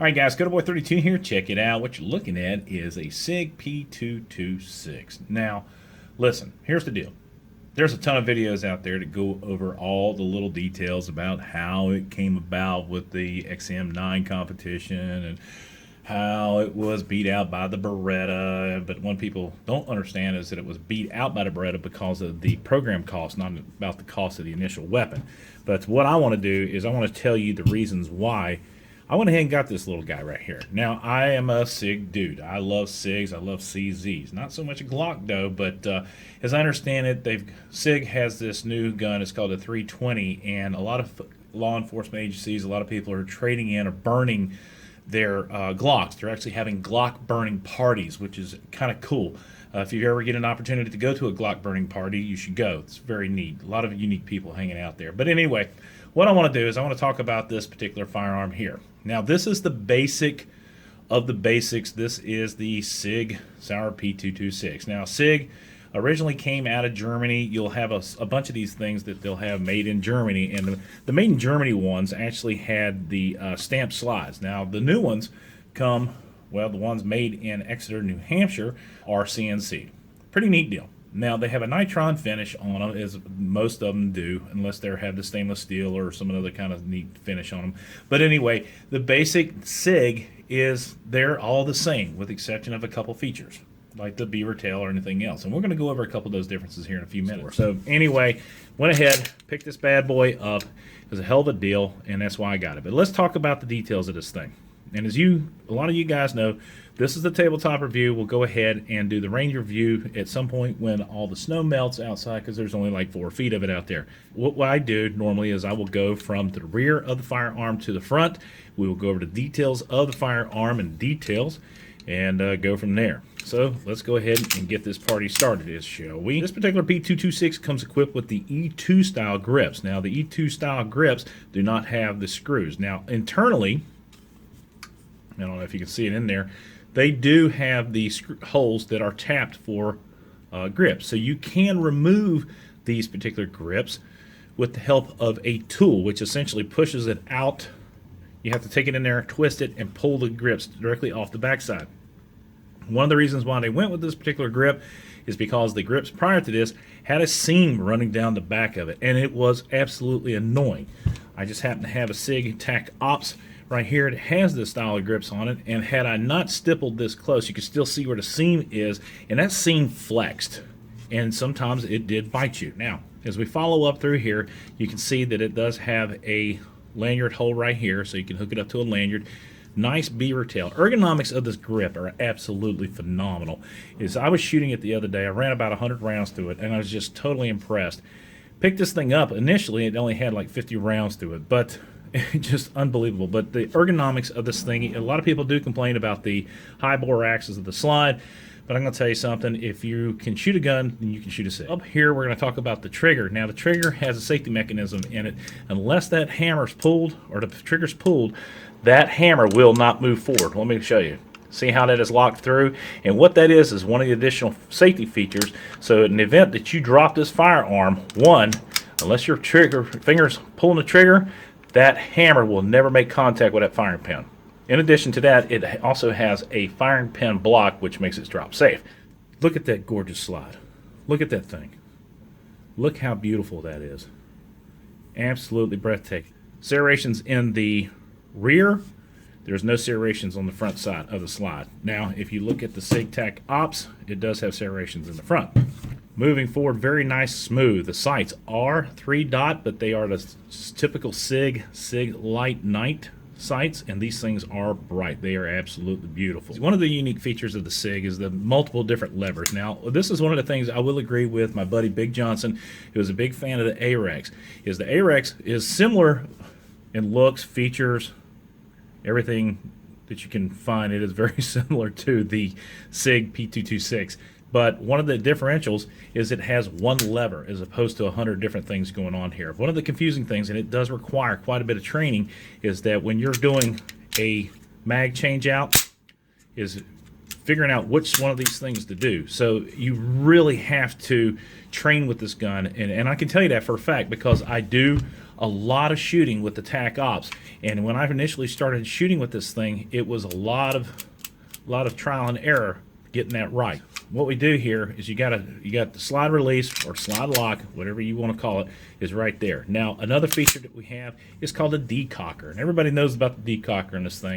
Alright guys, GoodBoy32 here. Check it out. What you're looking at is a SIG P226. Now, listen, here's the deal. There's a ton of videos out there that go over all the little details about how it came about with the XM9 competition and how it was beat out by the Beretta. But what people don't understand is that it was beat out by the Beretta because of the program cost, not about the cost of the initial weapon. But what I want to do is I want to tell you the reasons why I went ahead and got this little guy right here. Now, I am a SIG dude. I love SIGs. I love CZs. Not so much a Glock, though, but as I understand it, SIG has this new gun. It's called a 320, and a lot of law enforcement agencies, a lot of people are trading in or burning their Glocks. They're actually having Glock burning parties, which is kind of cool. If you ever get an opportunity to go to a Glock burning party, you should go. It's very neat. A lot of unique people hanging out there. But anyway, what I want to do is I want to talk about this particular firearm here. Now, this is the basic of the basics. This is the SIG Sauer P226. Now, SIG originally came out of Germany. You'll have a bunch of these things that they'll have made in Germany, and the made in Germany ones actually had the stamped slides. Now, the new ones come, well, the ones made in Exeter, New Hampshire are CNC. Pretty neat deal. Now, they have a nitron finish on them, as most of them do, unless they have the stainless steel or some other kind of neat finish on them. But anyway, the basic SIG is they're all the same, with the exception of a couple features, like the beaver tail or anything else. And we're going to go over a couple of those differences here in a few minutes. So anyway, went ahead, picked this bad boy up. It was a hell of a deal, and that's why I got it. But let's talk about the details of this thing. And as a lot of you guys know, this is the tabletop review. We'll go ahead and do the range review at some point when all the snow melts outside, because there's only like 4 feet of it out there. What I do normally is I will go from the rear of the firearm to the front. We will go over the details of the firearm and details and go from there. So let's go ahead and get this party started, shall we? This particular P226 comes equipped with the E2 style grips. Now, the E2 style grips do not have the screws. Now, internally, I don't know if you can see it in there, they do have the holes that are tapped for grips. So you can remove these particular grips with the help of a tool, which essentially pushes it out. You have to take it in there, twist it, and pull the grips directly off the backside. One of the reasons why they went with this particular grip is because the grips prior to this had a seam running down the back of it, and it was absolutely annoying. I just happen to have a SIG TAC Ops right here. It has this style of grips on it, and had I not stippled this close, you can still see where the seam is, and that seam flexed, and sometimes it did bite you. Now, as we follow up through here, you can see that it does have a lanyard hole right here, so you can hook it up to a lanyard. Nice beaver tail. Ergonomics of this grip are absolutely phenomenal. I was shooting it the other day. I ran about 100 rounds through it, and I was just totally impressed. Picked this thing up. Initially, it only had like 50 rounds through it, but just unbelievable. But the ergonomics of this thing, a lot of people do complain about the high bore axis of the slide, but I'm going to tell you something. If you can shoot a gun, then you can shoot a SIG. Up here, we're going to talk about the trigger. Now, the trigger has a safety mechanism in it. Unless that hammer's pulled or the trigger's pulled, that hammer will not move forward. Let me show you. See how that is locked through? And what that is one of the additional safety features. So in the event that you drop this firearm, unless your finger's pulling the trigger, that hammer will never make contact with that firing pin. In addition to that, it also has a firing pin block, which makes it drop safe. Look at that gorgeous slide. Look at that thing. Look how beautiful that is. Absolutely breathtaking. Serrations in the rear. There's no serrations on the front side of the slide. Now, if you look at the SIG TAC Ops, it does have serrations in the front. Moving forward, very nice, smooth. The sights are 3-dot, but they are the typical SIG Light Night sights, and these things are bright. They are absolutely beautiful. One of the unique features of the SIG is the multiple different levers. Now, this is one of the things I will agree with my buddy Big Johnson, who is a big fan of the AREX. The AREX is similar in looks, features, everything that you can find. It is very similar to the SIG P226. But one of the differentials is it has one lever as opposed to 100 different things going on here. One of the confusing things, and it does require quite a bit of training, is that when you're doing a mag change out, is figuring out which one of these things to do. So you really have to train with this gun, and I can tell you that for a fact because I do a lot of shooting with the TAC Ops. And when I initially started shooting with this thing, it was a lot of trial and error getting that right. What we do here is you got the slide release or slide lock, whatever you want to call it, is right there. Now another feature that we have is called a decocker, and everybody knows about the decocker in this thing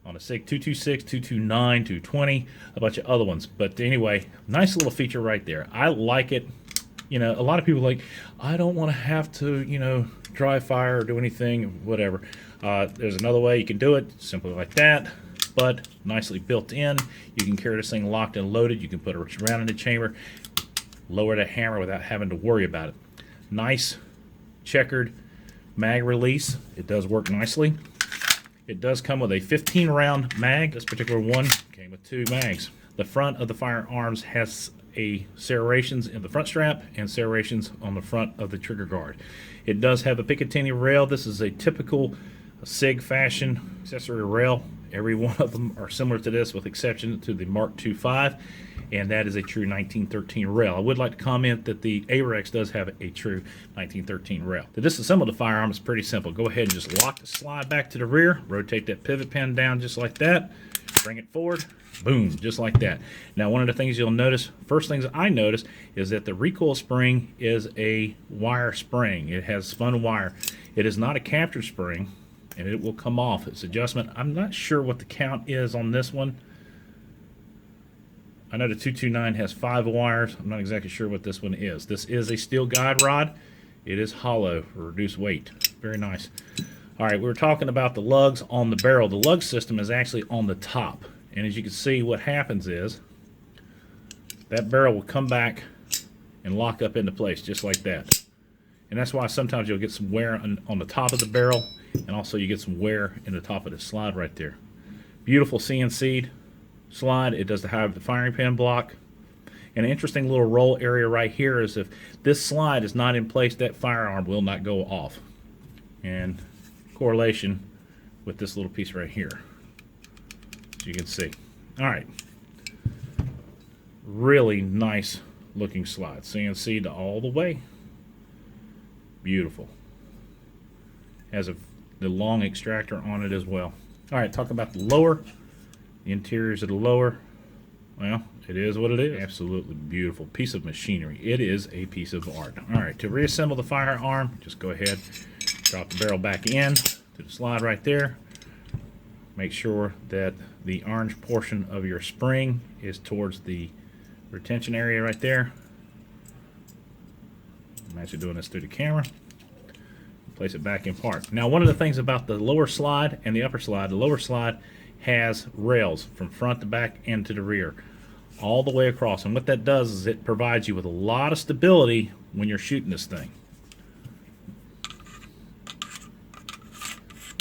on a SIG 226, 229, 220, a bunch of other ones. But anyway, nice little feature right there. I like it. You know, a lot of people are like, I don't want to have to, you know, dry fire or do anything, whatever. There's another way you can do it, simply like that, but nicely built in. You can carry this thing locked and loaded. You can put it around in the chamber, lower the hammer without having to worry about it. Nice checkered mag release. It does work nicely. It does come with a 15-round mag. This particular one came with 2 mags. The front of the firearms has a serrations in the front strap and serrations on the front of the trigger guard. It does have a Picatinny rail. This is a typical SIG fashion accessory rail. Every one of them are similar to this with exception to the Mark II-5, and that is a true 1913 rail. I would like to comment that the AREX does have a true 1913 rail. To disassemble the firearm is pretty simple. Go ahead and just lock the slide back to the rear, rotate that pivot pin down just like that, bring it forward, boom, just like that. Now one of the things you'll notice, first things I notice, is that the recoil spring is a wire spring. It has spun wire. It is not a captured spring, and it will come off. Its adjustment, I'm not sure what the count is on this one. I know the 229 has 5 wires. I'm not exactly sure what this one is. This is a steel guide rod. It is hollow for reduced weight. Very nice. All right, we were talking about the lugs on the barrel. The lug system is actually on the top. And as you can see, what happens is that barrel will come back and lock up into place just like that. And that's why sometimes you'll get some wear on the top of the barrel, and also you get some wear in the top of the slide right there. Beautiful CNC'd slide. It does have the firing pin block. And an interesting little roll area right here is if this slide is not in place, that firearm will not go off. And correlation with this little piece right here, as you can see. All right. Really nice looking slide. CNC'd all the way. Beautiful. Has the long extractor on it as well. All right, talk about the lower. The interiors of the lower. Well, it is what it is. Absolutely beautiful piece of machinery. It is a piece of art. All right, to reassemble the firearm, just go ahead, drop the barrel back in to the slide right there. Make sure that the orange portion of your spring is towards the retention area right there. I'm actually doing this through the camera. Place it back in park. Now, one of the things about the lower slide and the upper slide, the lower slide has rails from front to back and to the rear, all the way across. And what that does is it provides you with a lot of stability when you're shooting this thing.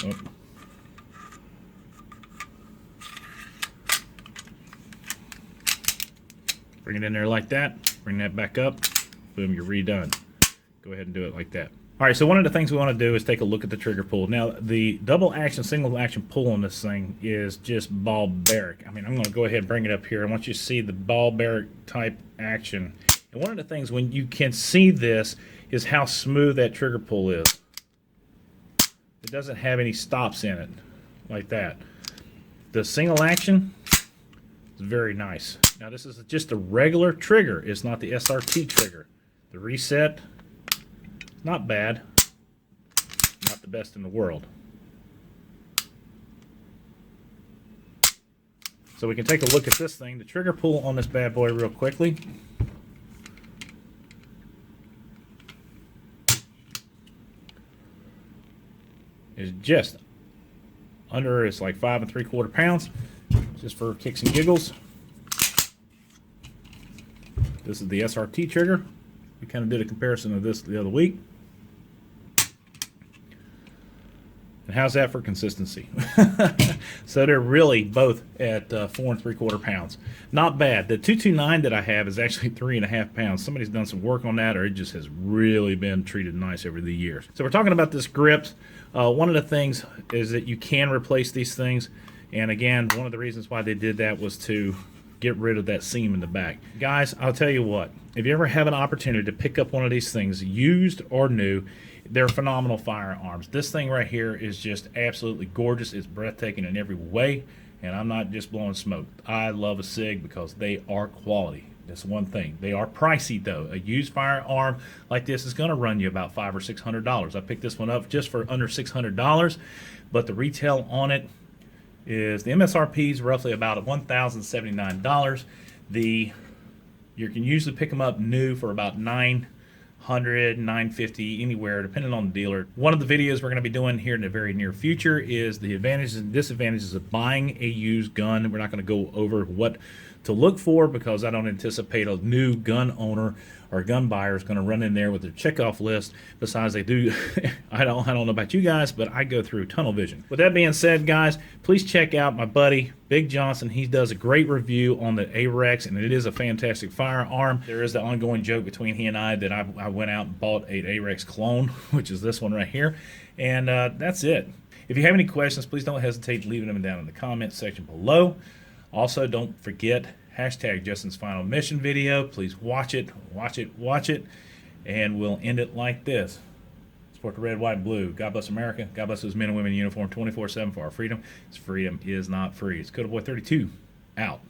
Oh. Bring it in there like that. Bring that back up. Boom, you're redone. Go ahead and do it like that. All right, so one of the things we want to do is take a look at the trigger pull. Now, the double action, single action pull on this thing is just barbaric. I mean, I'm going to go ahead and bring it up here. I want you to see the barbaric type action. And one of the things when you can see this is how smooth that trigger pull is. It doesn't have any stops in it like that. The single action is very nice. Now, this is just a regular trigger. It's not the SRT trigger. The reset, not bad, not the best in the world. So we can take a look at this thing, the trigger pull on this bad boy real quickly. Is just under, it's like 5 3/4 pounds, just for kicks and giggles. This is the SRT trigger. We kind of did a comparison of this the other week. And how's that for consistency? So they're really both at 4 3/4 pounds. Not bad. The 229 that I have is actually 3.5 pounds. Somebody's done some work on that, or it just has really been treated nice over the years. So we're talking about this grip. One of the things is that you can replace these things. And again, one of the reasons why they did that was to get rid of that seam in the back. Guys, I'll tell you what, if you ever have an opportunity to pick up one of these things, used or new, they're phenomenal firearms. This thing right here is just absolutely gorgeous. It's breathtaking in every way, and I'm not just blowing smoke. I love a SIG because they are quality. That's one thing. They are pricey though. A used firearm like this is going to run you about $500 or $600. I picked this one up just for under $600, but the retail on it is, the MSRP is roughly about $1,079. You can usually pick them up new for about $900, $950, anywhere, depending on the dealer. One of the videos we're going to be doing here in the very near future is the advantages and disadvantages of buying a used gun. We're not going to go over what to look for because I don't anticipate a new gun owner or gun buyer is going to run in there with their checkoff list. Besides, they do. I don't know about you guys, but I go through tunnel vision. With that being said, guys, please check out my buddy Big Johnson. He does a great review on the AREX, and it is a fantastic firearm. There is the ongoing joke between he and I that I went out and bought an AREX clone, which is this one right here, and that's it. If you have any questions, please don't hesitate leaving them down in the comments section below. Also, don't forget, hashtag Justin's Final Mission video. Please watch it, and we'll end it like this. Support the red, white, and blue. God bless America. God bless those men and women in uniform 24/7 for our freedom. This freedom is not free. It's Code Boy 32 out.